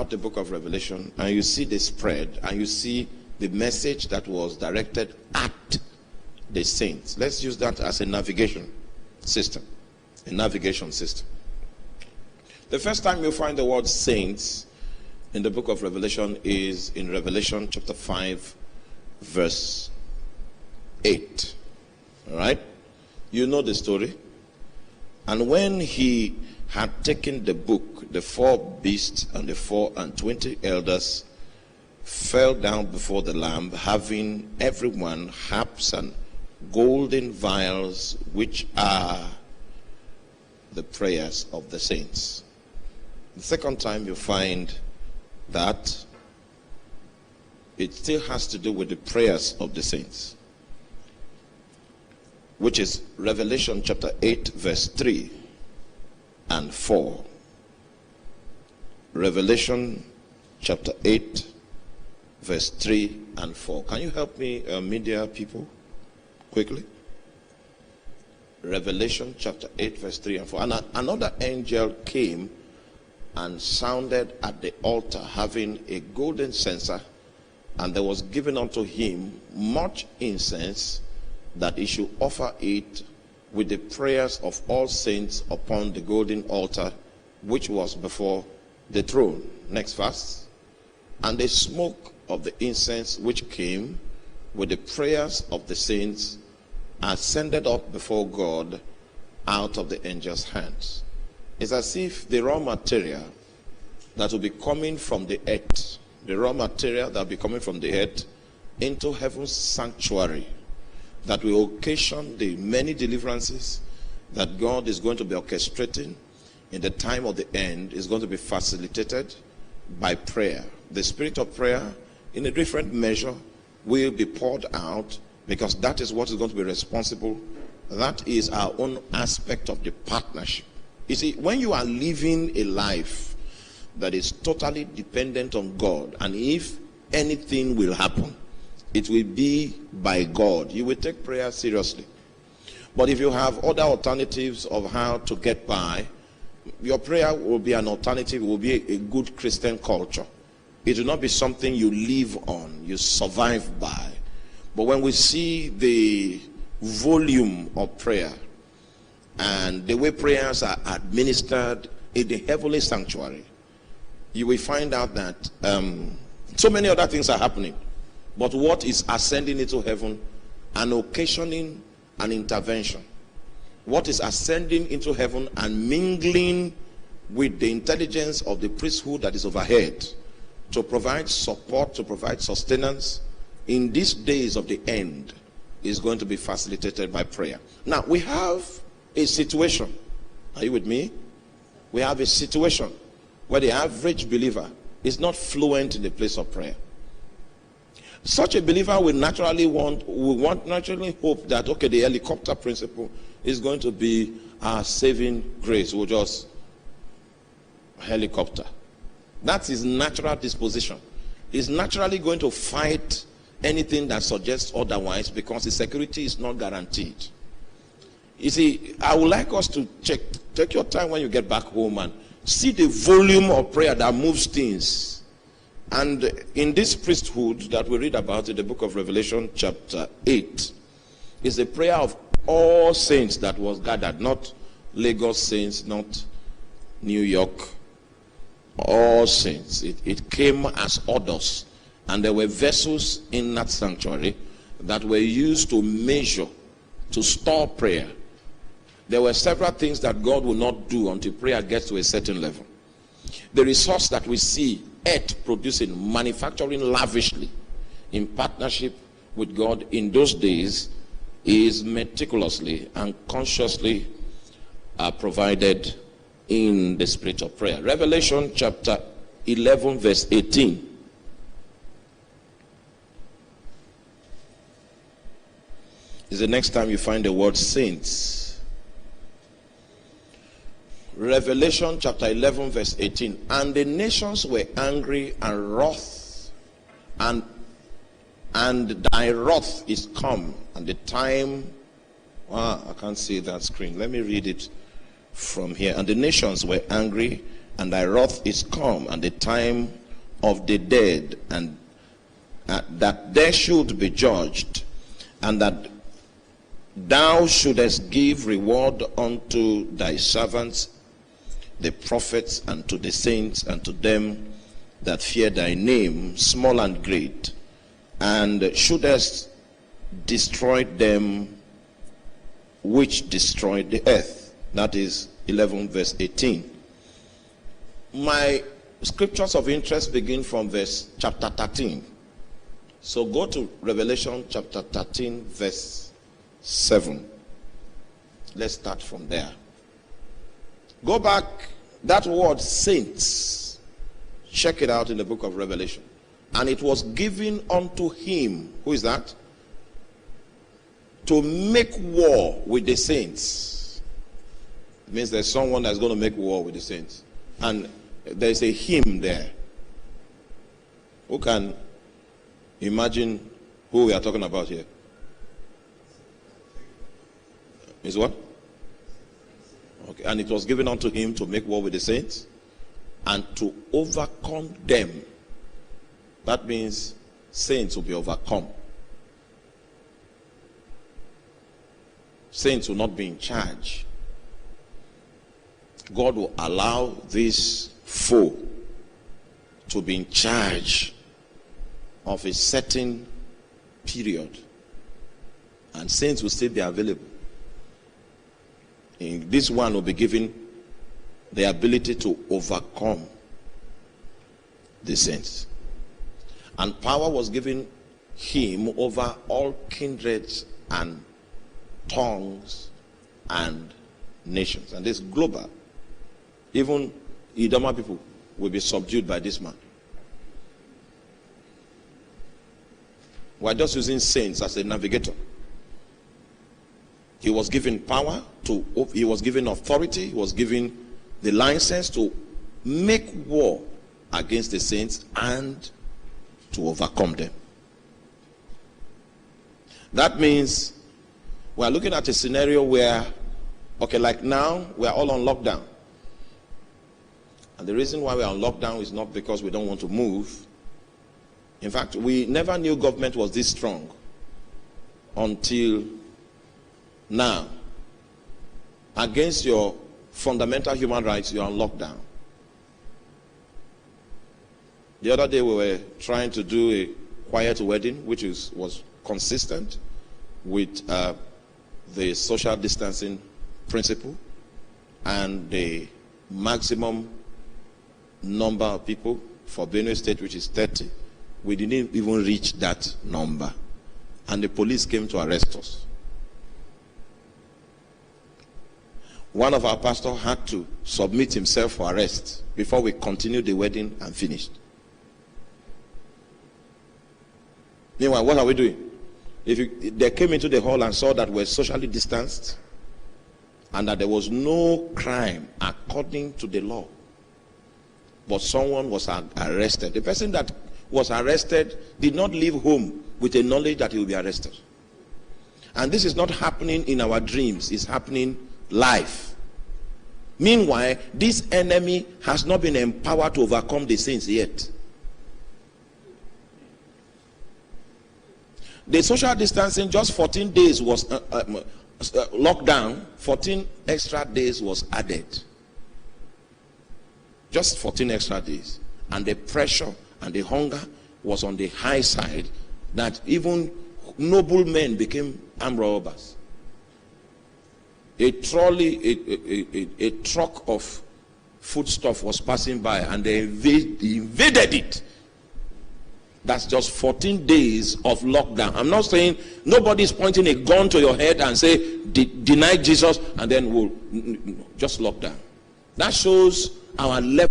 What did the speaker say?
at the book of Revelation and you see the spread and you see the message that was directed at the saints. Let's use that as a navigation system. A navigation system. The first time you find the word saints in the book of Revelation is in Revelation chapter 5 verse 8. All right? You know the story. And when he had taken the book, the 4 beasts and the 24 elders fell down before the Lamb, having everyone harps and golden vials, which are the prayers of the saints. The second time you find that it still has to do with the prayers of the saints, which is Revelation chapter 8 verse 3 and 4. Revelation chapter 8 verse 3 and 4. Can you help me, media people, quickly? Revelation chapter 8 verse 3 and 4. And another angel came and sounded at the altar, having a golden censer, and there was given unto him much incense, that he should offer it with the prayers of all saints upon the golden altar which was before the throne. Next verse. And the smoke of the incense which came with the prayers of the saints ascended up before God out of the angel's hands. It's as if the raw material that will be coming from the earth, the raw material that will be coming from the earth into heaven's sanctuary, that will occasion the many deliverances that God is going to be orchestrating in the time of the end, is going to be facilitated by prayer. The spirit of prayer, in a different measure, will be poured out, because that is what is going to be responsible. That is our own aspect of the partnership. You see, when you are living a life that is totally dependent on God, and if anything will happen, it will be by God, you will take prayer seriously. But if you have other alternatives of how to get by, your prayer will be an alternative, it will be a good Christian culture. It will not be something you live on, you survive by. But when we see the volume of prayer and the way prayers are administered in the heavenly sanctuary, you will find out that so many other things are happening. But what is ascending into heaven and occasioning an intervention? What is ascending into heaven and mingling with the intelligence of the priesthood that is overhead to provide support, to provide sustenance in these days of the end, is going to be facilitated by prayer. Now, we have a situation. Are you with me? We have a situation where the average believer is not fluent in the place of prayer. Such a believer will naturally naturally hope that, okay, the helicopter principle is going to be our saving grace. We'll just helicopter. That's his natural disposition. He's naturally going to fight anything that suggests otherwise, because his security is not guaranteed. You see, I would like us to take your time when you get back home and see the volume of prayer that moves things. And in this priesthood that we read about in the book of Revelation chapter 8, is a prayer of all saints that was gathered, not Lagos saints, not New York, all saints. It came as orders, and there were vessels in that sanctuary that were used to measure, to store prayer. There were several things that God will not do until prayer gets to a certain level. The resource that we see earth producing, manufacturing lavishly in partnership with God in those days, is meticulously and consciously provided in the spirit of prayer. Revelation chapter 11 verse 18. Is the next time you find the word saints. Revelation chapter 11 verse 18. And the nations were angry and wroth, and thy wrath is come, and the time, I can't see that screen. Let me read it from here. And the nations were angry, and thy wrath is come, and the time of the dead, and that they should be judged, and that thou shouldest give reward unto thy servants, the prophets, and to the saints, and to them that fear thy name, small and great, and shouldest destroy them which destroyed the earth. That is 11 verse 18. My scriptures of interest begin from chapter 13. So go to Revelation chapter 13 verse 7. Let's start from there. Go back, that word saints, check it out in the book of Revelation. And it was given unto him, who is that? To make war with the saints. It means there's someone that's going to make war with the saints. And there's a him there. Who can imagine who we are talking about here? Is what? Okay. And it was given unto him to make war with the saints and to overcome them. That means saints will be overcome. Saints will not be in charge. God will allow this foe to be in charge of a certain period, and saints will still be available. And this one will be given the ability to overcome the saints. And power was given him over all kindreds and tongues and nations. And this global. Even Idoma people will be subdued by this man. We're just using saints as a navigator. He was given power, he was given authority, he was given the license to make war against the saints and to overcome them. That means we are looking at a scenario where, okay, like now, we are all on lockdown. And the reason why we are on lockdown is not because we don't want to move. In fact, we never knew government was this strong until now. Against your fundamental human rights, you are on lockdown. The other day we were trying to do a quiet wedding, which was consistent with the social distancing principle, and the maximum number of people for Benue State, which is 30. We didn't even reach that number. And the police came to arrest us. One of our pastors had to submit himself for arrest before we continued the wedding and finished. Meanwhile, what are we doing? They came into the hall and saw that we're socially distanced and that there was no crime according to the law. But someone was arrested. The person that was arrested did not leave home with the knowledge that he will be arrested. And this is not happening in our dreams. It's happening live. Meanwhile, this enemy has not been empowered to overcome the saints yet. The social distancing, just 14 days was lockdown, 14 extra days was added. Just 14 extra days. And the pressure and the hunger was on the high side that even noble men became armed robbers. A trolley, a truck of foodstuff was passing by and they invaded it. That's just 14 days of lockdown. I'm not saying nobody's pointing a gun to your head and say, deny Jesus, and then we'll just lockdown. That shows our level